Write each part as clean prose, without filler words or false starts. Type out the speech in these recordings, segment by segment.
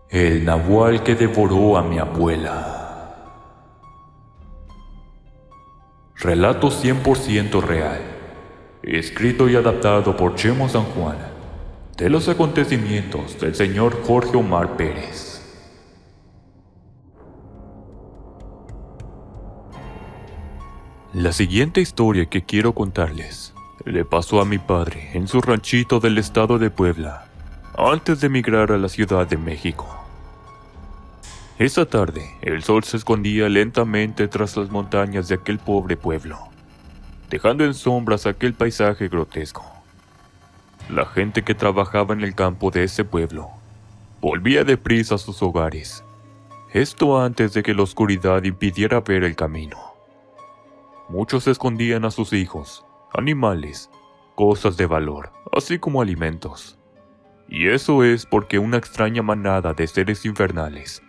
El nahual que devoró a mi abuela. Relato 100% real, escrito y adaptado por Chemo San Juan, de los acontecimientos del señor Jorge Omar Pérez. La siguiente historia que quiero contarles le pasó a mi padre en su ranchito del estado de Puebla, antes de emigrar a la Ciudad de México. Esa tarde, el sol se escondía lentamente tras las montañas de aquel pobre pueblo, dejando en sombras aquel paisaje grotesco. La gente que trabajaba en el campo de ese pueblo volvía deprisa a sus hogares, esto antes de que la oscuridad impidiera ver el camino. Muchos escondían a sus hijos, animales, cosas de valor, así como alimentos. Y eso es porque una extraña manada de seres infernales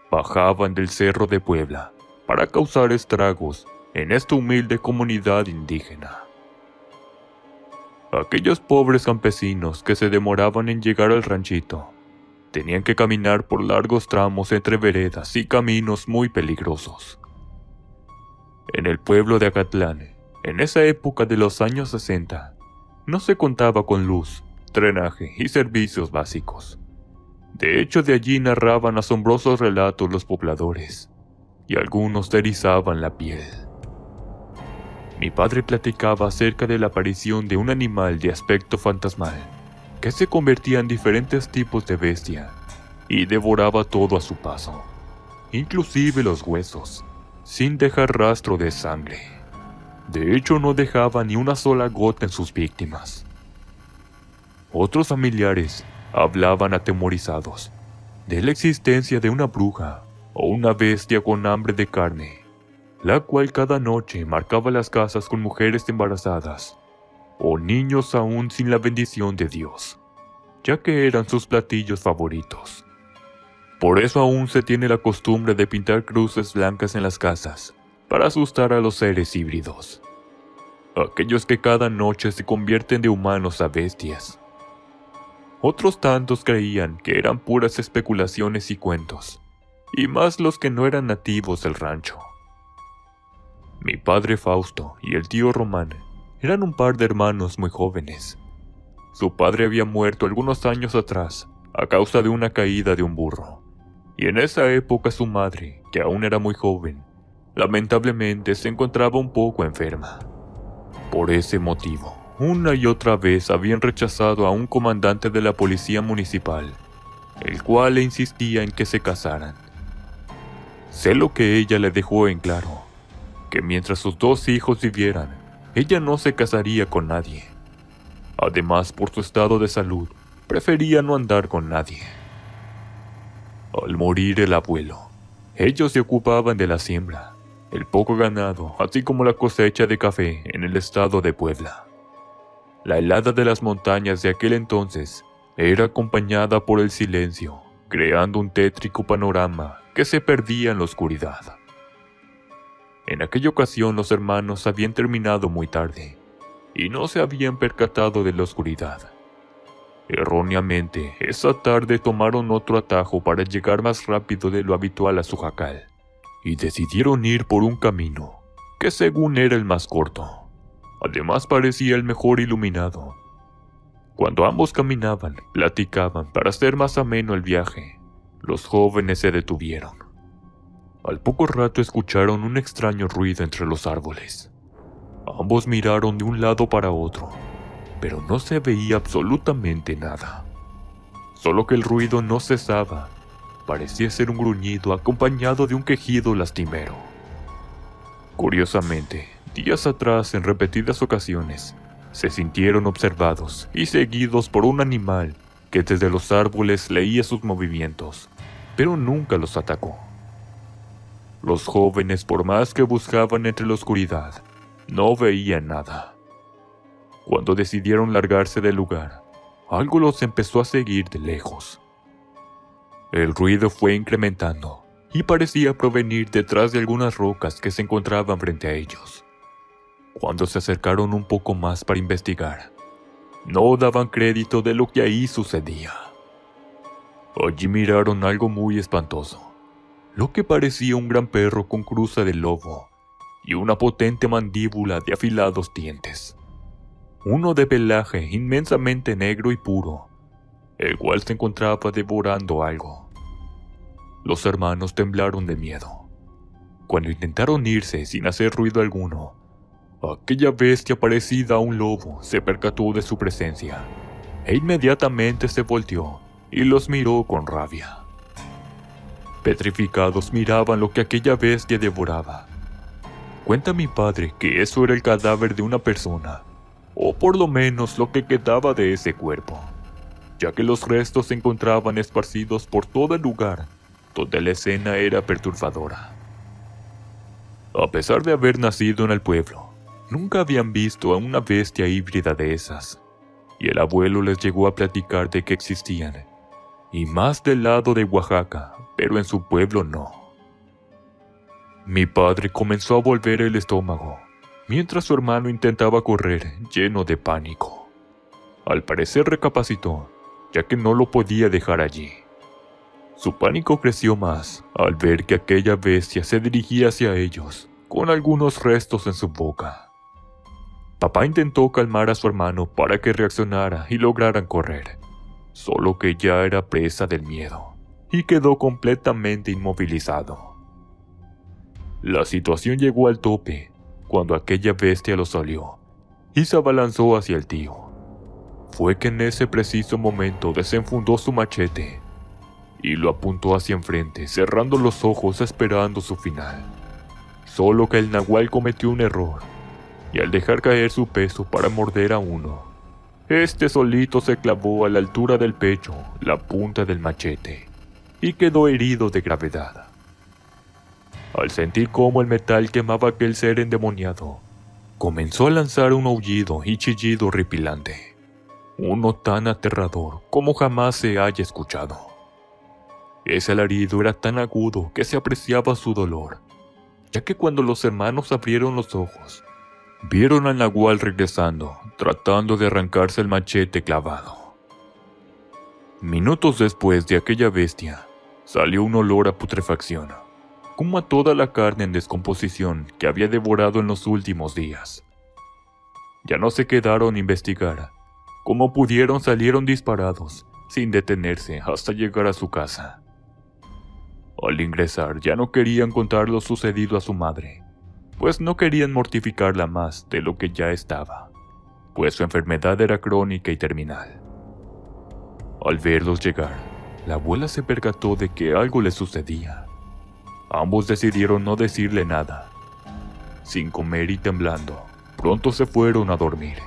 bajaban del cerro de Puebla para causar estragos en esta humilde comunidad indígena. Aquellos pobres campesinos que se demoraban en llegar al ranchito tenían que caminar por largos tramos entre veredas y caminos muy peligrosos. En el pueblo de Acatlán, en esa época de los años 60, no se contaba con luz, drenaje y servicios básicos. De hecho, de allí narraban asombrosos relatos los pobladores, y algunos te erizaban la piel. Mi padre platicaba acerca de la aparición de un animal de aspecto fantasmal, que se convertía en diferentes tipos de bestia, y devoraba todo a su paso, inclusive los huesos, sin dejar rastro de sangre. De hecho, no dejaba ni una sola gota en sus víctimas. Otros familiares hablaban atemorizados de la existencia de una bruja o una bestia con hambre de carne, la cual cada noche marcaba las casas con mujeres embarazadas o niños aún sin la bendición de Dios, ya que eran sus platillos favoritos. Por eso aún se tiene la costumbre de pintar cruces blancas en las casas, para asustar a los seres híbridos, aquellos que cada noche se convierten de humanos a bestias. Otros tantos creían que eran puras especulaciones y cuentos, y más los que no eran nativos del rancho. Mi padre Fausto y el tío Román eran un par de hermanos muy jóvenes. Su padre había muerto algunos años atrás a causa de una caída de un burro. Y en esa época su madre, que aún era muy joven, lamentablemente se encontraba un poco enferma. Por ese motivo, una y otra vez habían rechazado a un comandante de la policía municipal, el cual le insistía en que se casaran. Sé lo que ella le dejó en claro, que mientras sus dos hijos vivieran, ella no se casaría con nadie. Además, por su estado de salud, prefería no andar con nadie. Al morir el abuelo, ellos se ocupaban de la siembra, el poco ganado, así como la cosecha de café en el estado de Puebla. La helada de las montañas de aquel entonces era acompañada por el silencio, creando un tétrico panorama que se perdía en la oscuridad. En aquella ocasión los hermanos habían terminado muy tarde y no se habían percatado de la oscuridad. Erróneamente, esa tarde tomaron otro atajo para llegar más rápido de lo habitual a su jacal, y decidieron ir por un camino que según era el más corto. Además parecía el mejor iluminado. Cuando ambos caminaban, platicaban para hacer más ameno el viaje. Los jóvenes se detuvieron. Al poco rato escucharon un extraño ruido entre los árboles. Ambos miraron de un lado para otro, pero no se veía absolutamente nada. Solo que el ruido no cesaba. Parecía ser un gruñido acompañado de un quejido lastimero. Curiosamente, días atrás, en repetidas ocasiones, se sintieron observados y seguidos por un animal que desde los árboles leía sus movimientos, pero nunca los atacó. Los jóvenes, por más que buscaban entre la oscuridad, no veían nada. Cuando decidieron largarse del lugar, algo los empezó a seguir de lejos. El ruido fue incrementando y parecía provenir detrás de algunas rocas que se encontraban frente a ellos. Cuando se acercaron un poco más para investigar, no daban crédito de lo que ahí sucedía. Allí miraron algo muy espantoso, lo que parecía un gran perro con cruza de lobo y una potente mandíbula de afilados dientes. Uno de pelaje inmensamente negro y puro, el cual se encontraba devorando algo. Los hermanos temblaron de miedo. Cuando intentaron irse sin hacer ruido alguno, aquella bestia parecida a un lobo se percató de su presencia e inmediatamente se volteó y los miró con rabia. Petrificados miraban lo que aquella bestia devoraba. Cuenta mi padre que eso era el cadáver de una persona, o por lo menos lo que quedaba de ese cuerpo, ya que los restos se encontraban esparcidos por todo el lugar, donde la escena era perturbadora. A pesar de haber nacido en el pueblo, nunca habían visto a una bestia híbrida de esas, y el abuelo les llegó a platicar de que existían, y más del lado de Oaxaca, pero en su pueblo no. Mi padre comenzó a volver el estómago, mientras su hermano intentaba correr, lleno de pánico. Al parecer recapacitó, ya que no lo podía dejar allí. Su pánico creció más al ver que aquella bestia se dirigía hacia ellos, con algunos restos en su boca. Papá intentó calmar a su hermano para que reaccionara y lograran correr, solo que ya era presa del miedo, y quedó completamente inmovilizado. La situación llegó al tope cuando aquella bestia lo salió y se abalanzó hacia el tío. Fue que en ese preciso momento desenfundó su machete y lo apuntó hacia enfrente, cerrando los ojos esperando su final. Solo que el nahual cometió un error, y al dejar caer su peso para morder a uno, este solito se clavó a la altura del pecho la punta del machete y quedó herido de gravedad. Al sentir cómo el metal quemaba a aquel ser endemoniado, comenzó a lanzar un aullido y chillido horripilante, uno tan aterrador como jamás se haya escuchado. Ese alarido era tan agudo que se apreciaba su dolor, ya que cuando los hermanos abrieron los ojos, vieron al nahual regresando, tratando de arrancarse el machete clavado. Minutos después de aquella bestia, salió un olor a putrefacción, como a toda la carne en descomposición que había devorado en los últimos días. Ya no se quedaron a investigar. Como pudieron salieron disparados, sin detenerse hasta llegar a su casa. Al ingresar ya no querían contar lo sucedido a su madre, pues no querían mortificarla más de lo que ya estaba, pues su enfermedad era crónica y terminal. Al verlos llegar, la abuela se percató de que algo les sucedía. Ambos decidieron no decirle nada. Sin comer y temblando, pronto se fueron a dormir.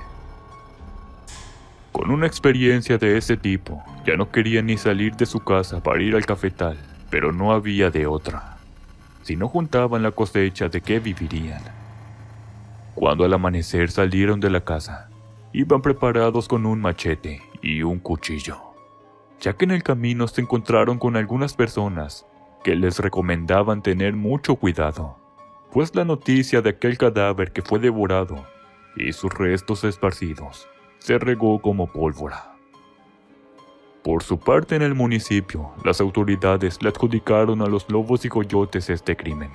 Con una experiencia de ese tipo, ya no querían ni salir de su casa para ir al cafetal, pero no había de otra. Si no juntaban la cosecha, ¿de qué vivirían? Cuando al amanecer salieron de la casa, iban preparados con un machete y un cuchillo, ya que en el camino se encontraron con algunas personas que les recomendaban tener mucho cuidado, pues la noticia de aquel cadáver que fue devorado y sus restos esparcidos se regó como pólvora. Por su parte en el municipio, las autoridades le adjudicaron a los lobos y coyotes este crimen,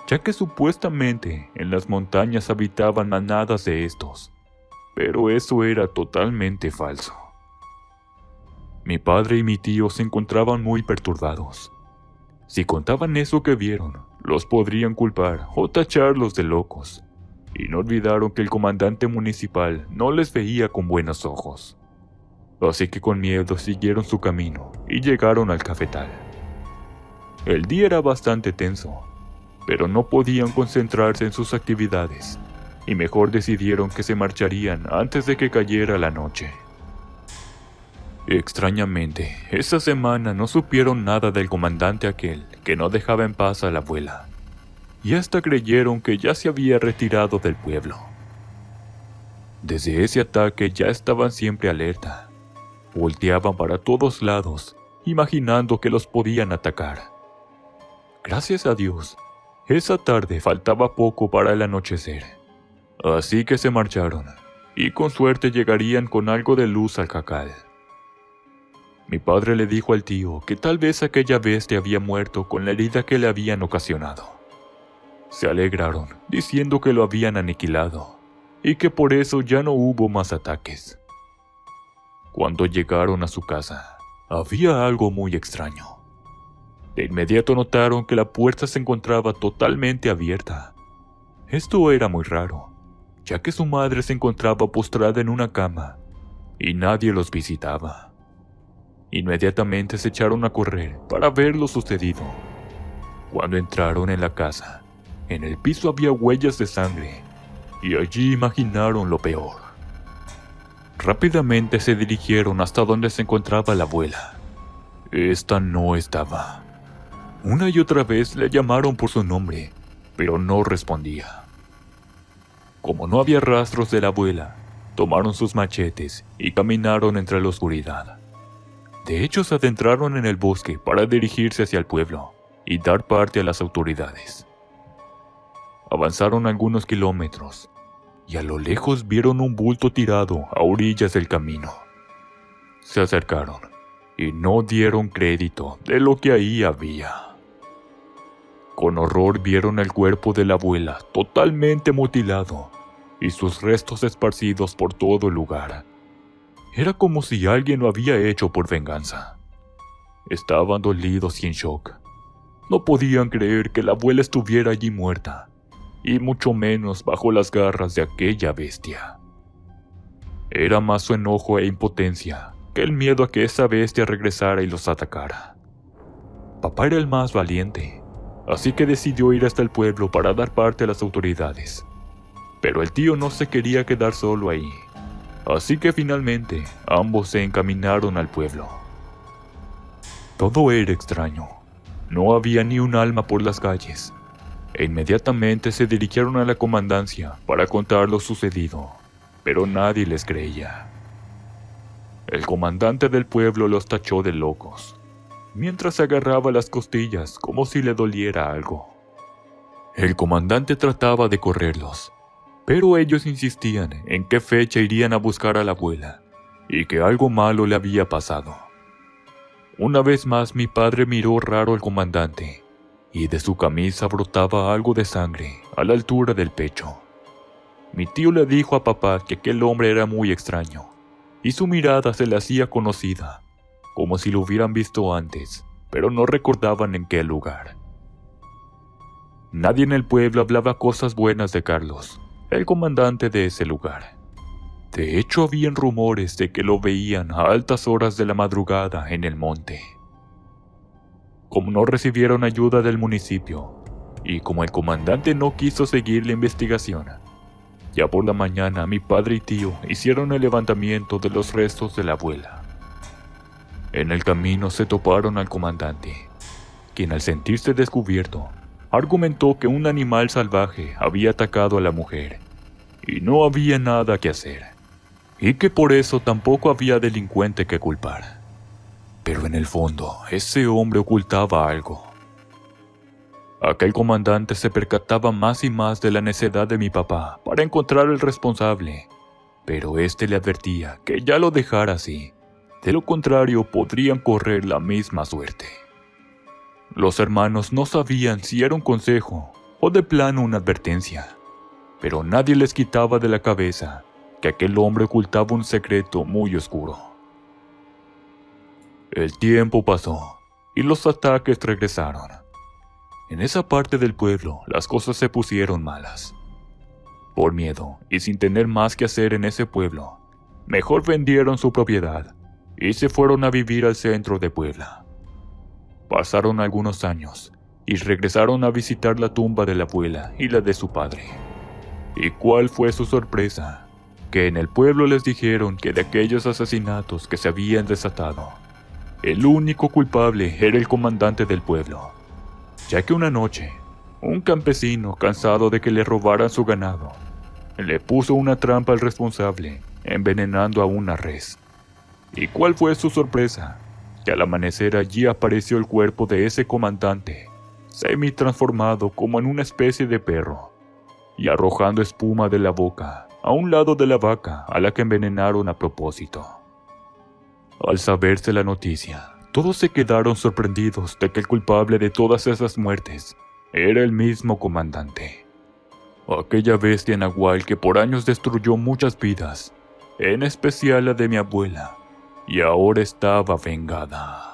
ya que supuestamente en las montañas habitaban manadas de estos, pero eso era totalmente falso. Mi padre y mi tío se encontraban muy perturbados. Si contaban eso que vieron, los podrían culpar o tacharlos de locos, y no olvidaron que el comandante municipal no les veía con buenos ojos. Así que con miedo siguieron su camino y llegaron al cafetal. El día era bastante tenso, pero no podían concentrarse en sus actividades, y mejor decidieron que se marcharían antes de que cayera la noche. Extrañamente, esa semana no supieron nada del comandante aquel que no dejaba en paz a la abuela, y hasta creyeron que ya se había retirado del pueblo. Desde ese ataque ya estaban siempre alerta. Volteaban para todos lados, imaginando que los podían atacar. Gracias a Dios, esa tarde faltaba poco para el anochecer, así que se marcharon, y con suerte llegarían con algo de luz al jacal. Mi padre le dijo al tío que tal vez aquella bestia había muerto con la herida que le habían ocasionado. Se alegraron, diciendo que lo habían aniquilado, y que por eso ya no hubo más ataques. Cuando llegaron a su casa, había algo muy extraño. De inmediato notaron que la puerta se encontraba totalmente abierta. Esto era muy raro, ya que su madre se encontraba postrada en una cama, y nadie los visitaba. Inmediatamente se echaron a correr para ver lo sucedido. Cuando entraron en la casa, en el piso había huellas de sangre, y allí imaginaron lo peor. Rápidamente se dirigieron hasta donde se encontraba la abuela. Esta no estaba. Una y otra vez le llamaron por su nombre, pero no respondía. Como no había rastros de la abuela, tomaron sus machetes y caminaron entre la oscuridad. De hecho, se adentraron en el bosque para dirigirse hacia el pueblo y dar parte a las autoridades. Avanzaron algunos kilómetros y a lo lejos vieron un bulto tirado a orillas del camino. Se acercaron y no dieron crédito de lo que ahí había. Con horror vieron el cuerpo de la abuela totalmente mutilado y sus restos esparcidos por todo el lugar. Era como si alguien lo había hecho por venganza. Estaban dolidos y en shock. No podían creer que la abuela estuviera allí muerta, y mucho menos bajo las garras de aquella bestia. Era más su enojo e impotencia que el miedo a que esa bestia regresara y los atacara. Papá era el más valiente, así que decidió ir hasta el pueblo para dar parte a las autoridades. Pero el tío no se quería quedar solo ahí, así que finalmente ambos se encaminaron al pueblo. Todo era extraño. No había ni un alma por las calles, e inmediatamente se dirigieron a la comandancia para contar lo sucedido, pero nadie les creía. El comandante del pueblo los tachó de locos, mientras se agarraba las costillas como si le doliera algo. El comandante trataba de correrlos, pero ellos insistían en qué fecha irían a buscar a la abuela y que algo malo le había pasado. Una vez más mi padre miró raro al comandante y de su camisa brotaba algo de sangre a la altura del pecho. Mi tío le dijo a papá que aquel hombre era muy extraño y su mirada se le hacía conocida, como si lo hubieran visto antes, pero no recordaban en qué lugar. Nadie en el pueblo hablaba cosas buenas de Carlos, el comandante de ese lugar. De hecho, habían rumores de que lo veían a altas horas de la madrugada en el monte. Como no recibieron ayuda del municipio, y como el comandante no quiso seguir la investigación, ya por la mañana mi padre y tío hicieron el levantamiento de los restos de la abuela. En el camino se toparon al comandante, quien al sentirse descubierto, argumentó que un animal salvaje había atacado a la mujer, y no había nada que hacer, y que por eso tampoco había delincuente que culpar. Pero en el fondo, ese hombre ocultaba algo. Aquel comandante se percataba más y más de la necedad de mi papá para encontrar al responsable, pero este le advertía que ya lo dejara así, de lo contrario podrían correr la misma suerte. Los hermanos no sabían si era un consejo o de plano una advertencia, pero nadie les quitaba de la cabeza que aquel hombre ocultaba un secreto muy oscuro. El tiempo pasó y los ataques regresaron. En esa parte del pueblo las cosas se pusieron malas. Por miedo y sin tener más que hacer en ese pueblo, mejor vendieron su propiedad y se fueron a vivir al centro de Puebla. Pasaron algunos años y regresaron a visitar la tumba de la abuela y la de su padre. ¿Y cuál fue su sorpresa? Que en el pueblo les dijeron que de aquellos asesinatos que se habían desatado, el único culpable era el comandante del pueblo, ya que una noche, un campesino, cansado de que le robaran su ganado, le puso una trampa al responsable, envenenando a una res. ¿Y cuál fue su sorpresa? Que al amanecer allí apareció el cuerpo de ese comandante, semi-transformado como en una especie de perro, y arrojando espuma de la boca a un lado de la vaca a la que envenenaron a propósito. Al saberse la noticia, todos se quedaron sorprendidos de que el culpable de todas esas muertes era el mismo comandante. Aquella bestia nahual que por años destruyó muchas vidas, en especial la de mi abuela, y ahora estaba vengada.